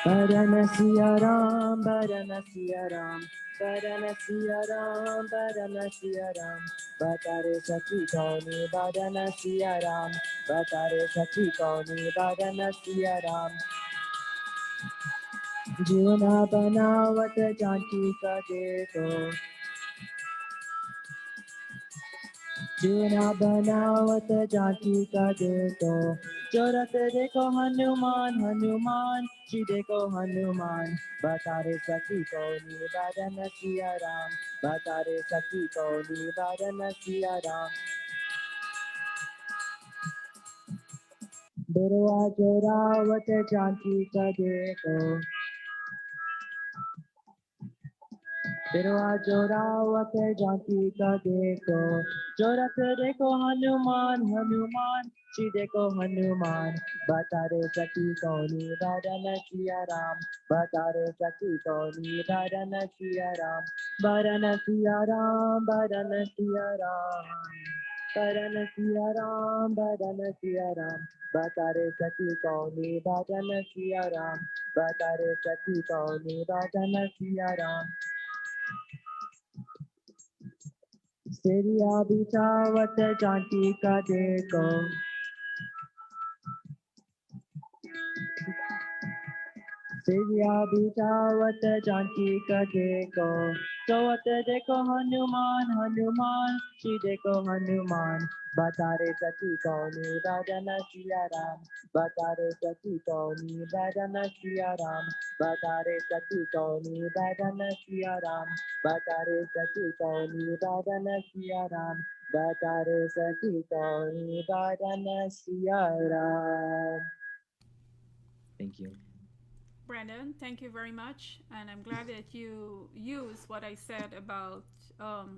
Varanasiya Ram, Varanasiya Ram, Varanasiya Ram, Varanasiya Ram, Batare Sati Kauni, Varanasiya Ram, Batare Sati Kauni, Varanasiya Ram. Juna Banawat Janki Ka Dekho, Juna Banawat Janki Ka Dekho, Jorat Dekho Hanuman, Hanuman, Ji Dekho Hanuman, Batare Sati Kauni, Varanasiya Ram, Batare Sati Kauni, Varanasiya Ram. Birwa Jorawat Janki Ka Dekho, Birwa Jorawat Janki Ka Dekho, Jorat Dekho Hanuman, Hanuman, Ji Dekho Hanuman, Batare Sati Kauni, Varanasiya Ram, Batare Sati Kauni, Varanasiya Ram, Varanasiya Ram, Varanasiya Ram, Varanasiya Ram, Varanasiya Ram, Batare Sati Kauni, Varanasiya Ram, Batare Sati Kauni, Varanasiya Ram. Seriya Bichawat Janki Ka Dekho, Seriya Bichawat Janki Ka Dekho, Chowat Dekho Hanuman, Hanuman, Shi Dekho Hanuman, Batare Sati Kauni, Varanasiya Ram, Batare Sati Kauni, Varanasiya Ram, Batare Sati Kauni, Varanasiya Ram, Batare Sati Kauni, Varanasiya Ram, Batare Sati Kauni, Varanasiya Ram. Thank you. Brandon, thank you very much. And I'm glad that you use what I said about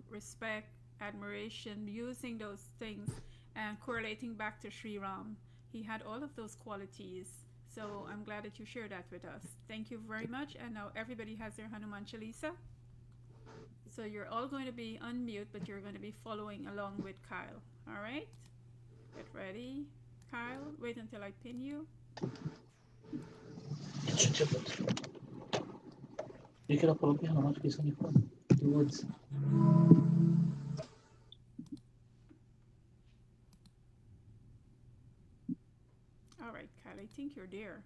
respect, admiration, using those things and correlating back to Sri Ram. He had all of those qualities. So I'm glad that you shared that with us. Thank you very much. And now everybody has their Hanuman Chalisa. So you're all going to be on mute, but you're going to be following along with Kyle. All right? Get ready. Kyle, wait until I pin you. You could upload me how much is on your phone. Towards. All right, Kyle, I think you're there.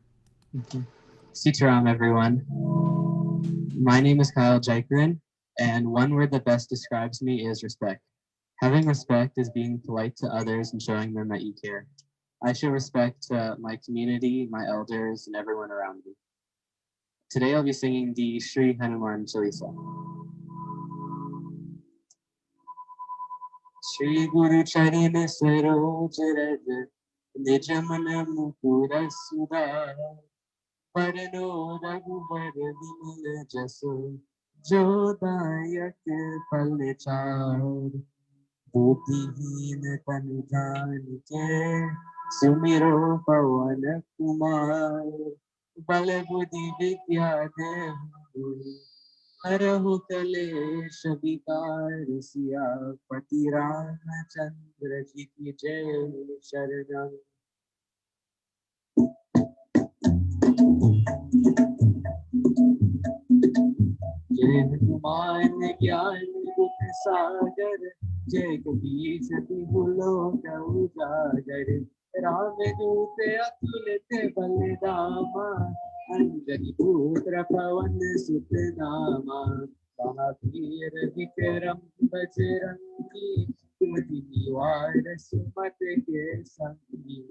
Sitaram, everyone. My name is Kyle Jaikaran, and one word that best describes me is respect. Having respect is being polite to others and showing them that you care. I show respect to my community, my elders, and everyone around me. Today I'll be singing the Sri Hanuman Chalisa. Shri Guru Charan Saroj Raj Nijaman Mukura Sudha Parano Raghuvar Vimal Jaso Jodayak Palchar Bhutihin Tanjan Ke Sumiro Pawan Kumar Bal Buddhi Vidya Dev हरहु कलेश विकार सिया पति रामचंद्र जी की जय शरणम जय हनुमान ज्ञान गुण सागर जय कपीस तिहु लोक उजागर राम दूत अतुलित बलधामा अंजनी पुत्र पवन सुत नामा महावीर विक्रम बजरंगी कुमति निवार सुमत के संगी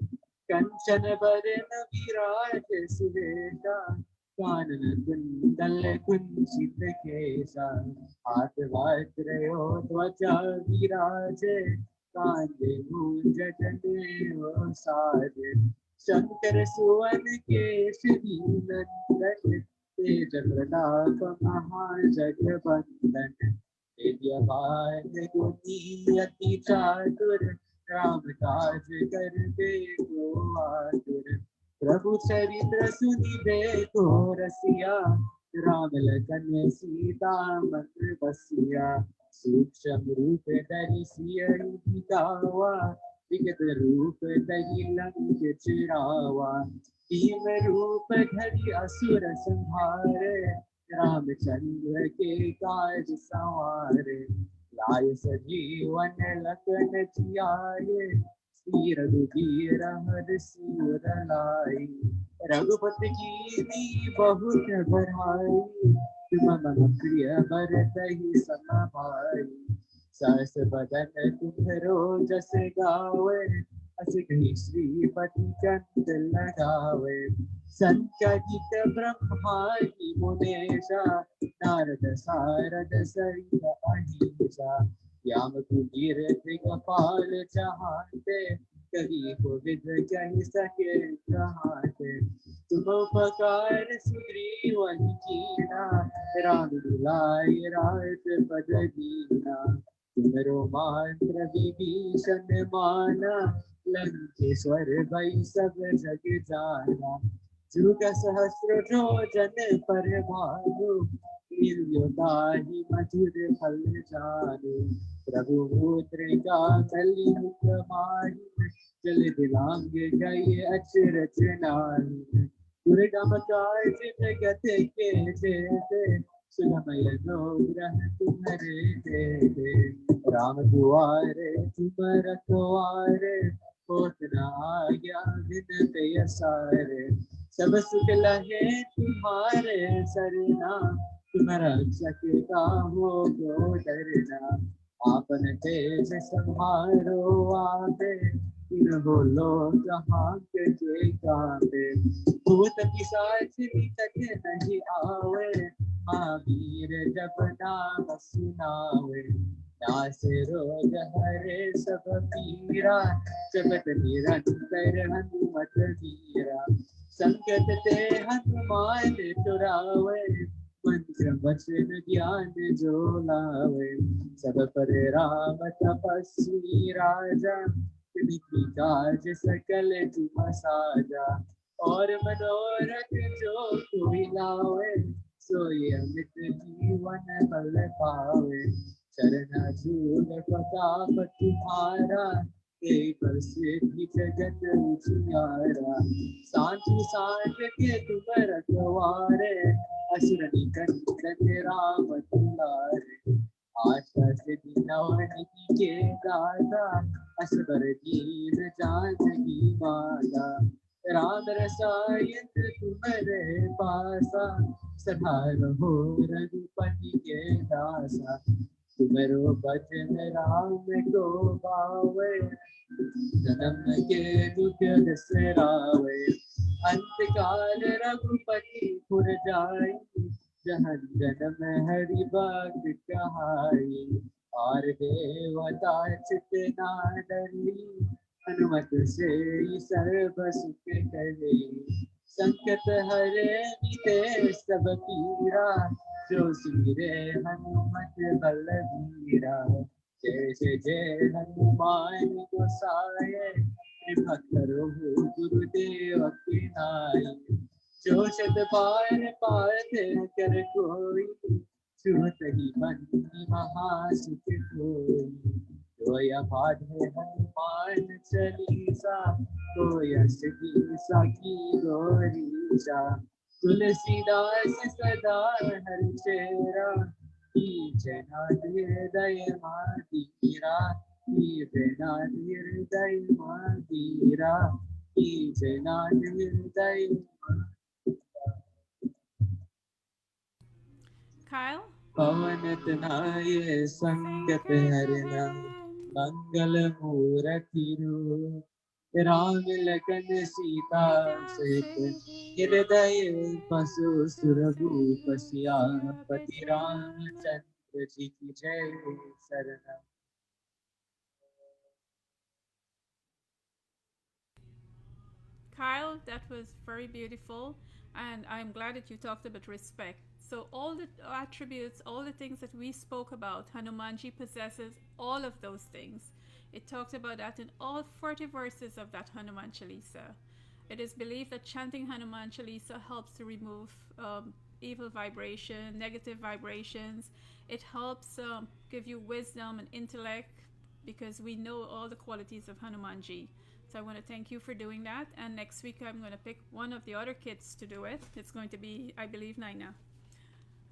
कंचन बरन विराज सुवेशा कानन कुंडल कुंचित केशा हाथ वज्रयो ध्वजा विराजे कांधे मूंज जनेऊ साजे शंकर सुवन केसरी नंदन तेज प्रताप महाजगवंदन दिव्यमान गुणी अति चातुर राम काज करबे को आतुर प्रभु चरित्र सुनिबे को रसिया राम लखन सीता मन बसिया सूक्ष्म रूप धरि सियहि दिखावा विकट रूप धरि लंक चिरावा भीम रूप धरि असुर संहारे रामचंद्र के काज संवारे लाय सजीवन लखन जियाए श्री रघुवीर हर सिर लाए रघुपति की बहुत बड़ाई तुम मम प्रिय भरतहि सम भाई सहस बदन तुम्हरो जस गावे अस कहि श्रीपति कंठ लगावे संकटित ब्रह्मादि मुनेशा नारद सारद सहित अहिंसा याम कुटीर दिगपाल चहाते कभी को विद कहि सके कहाते तुम उपकार सुग्रीव कीना राम दुलाय रात पद दीना तुमरो मंत्र विभीषण माना लंकेश्वर भई सब जग जाना जुग सहस्र जोजन पर भानु निर्योताहि मधुर फल जानु प्रभु मुद्रिका कलियुग माहि जल दिलांग गए अचरज नाहि दुर्गम काज जगत के जेते सुगमय अनुग्रह तुम्हारे तेते राम दुआरे तुम रखवारे होत न आज्ञा बिन सारे सब सुख लहे तुम्हारे सरना तुम रक्षक काहू को डरना आपन तेज संहारो आपे तिन्हो लोक हाथ के कांपे भूत पिशाच निकट नहीं आवे महावीर जब नाम सुनावे नास रोग हरे सब पीरा जपत निरंतर हनुमत वीरा संकट ते हनुमान छुड़ावे मंत्र वचन ज्ञान जो लावे सब पर राम तपस्वी राजा तिनकी काज सकल तुम साजा और मनोरथ जो कोई लावे सोई अमित जीवन बल पावे शरण झूल प्रताप तुम्हारा एक प्रसिद्धि जगत उजियारा सांचु सांच के तुम रखवारे असुर निकंदन राम दुलारे आशा सिद्धि नवनिधि के दाता असबर दीन जानकी माता राम रसायन तुम्हारे पासा सदा रहो रघुपति के दासा तुमरो भजन राम को पावे जन्म के दुख दसरावे अंत काल रघुपति पुर जाई जहाँ जन्म हरि भक्त कहाई और देवता चित ना डरी हनुमत से सर्व सुख करे संकट हरे मिटे सब पीरा जो सुमिरे हनुमत बलबीरा जय जय जय हनुमान गोसाई कृपा करो गुरुदेव की नाई जो शत बार पाठ कर कोई सुत ही मन महासुख होई जो या पाठ हनुमान चालीसा तो यश की साकी गौरीशा तुलसीदास सदा हर चेरा नाथ हृदय मातीरा नाथ हृदय मातीरा नाथ हृदय Kyle? पवन तनाये संगत हरना मंगल मूरति रूप राम लखन सीता सहित हृदय बसु सुरभूप सियापति रामचंद्र जी की जय शरण। Kyle, that was very beautiful, and I'm glad that you talked about respect. So, all the attributes, all the things that we spoke about, Hanumanji possesses all of those things. It talked about that in all 40 verses of that Hanuman Chalisa. It is believed that chanting Hanuman Chalisa helps to remove evil vibration, negative vibrations. It helps give you wisdom and intellect because we know all the qualities of Hanumanji. So I want to thank you for doing that. And next week I'm going to pick one of the other kids to do it. It's going to be, I believe, Naina.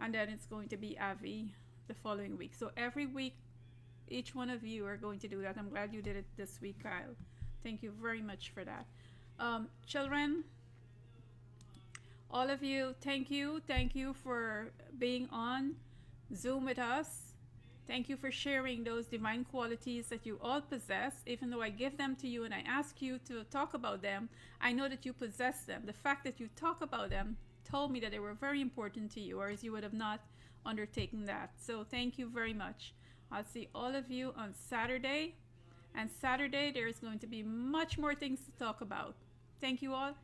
And then it's going to be Avi the following week. So every week, each one of you are going to do that. I'm glad you did it this week, Kyle. Thank you very much for that. Children, all of you, thank you. Thank you for being on Zoom with us. Thank you for sharing those divine qualities that you all possess. Even though I give them to you and I ask you to talk about them, I know that you possess them. The fact that you talk about them told me that they were very important to you, or else you would have not undertaken that. So thank you very much. I'll see all of you on Saturday. And Saturday, there is going to be much more things to talk about. Thank you all.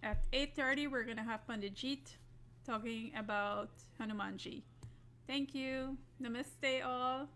At 8:30, we're going to have Pandit talking about Hanumanji. Thank you. Namaste all.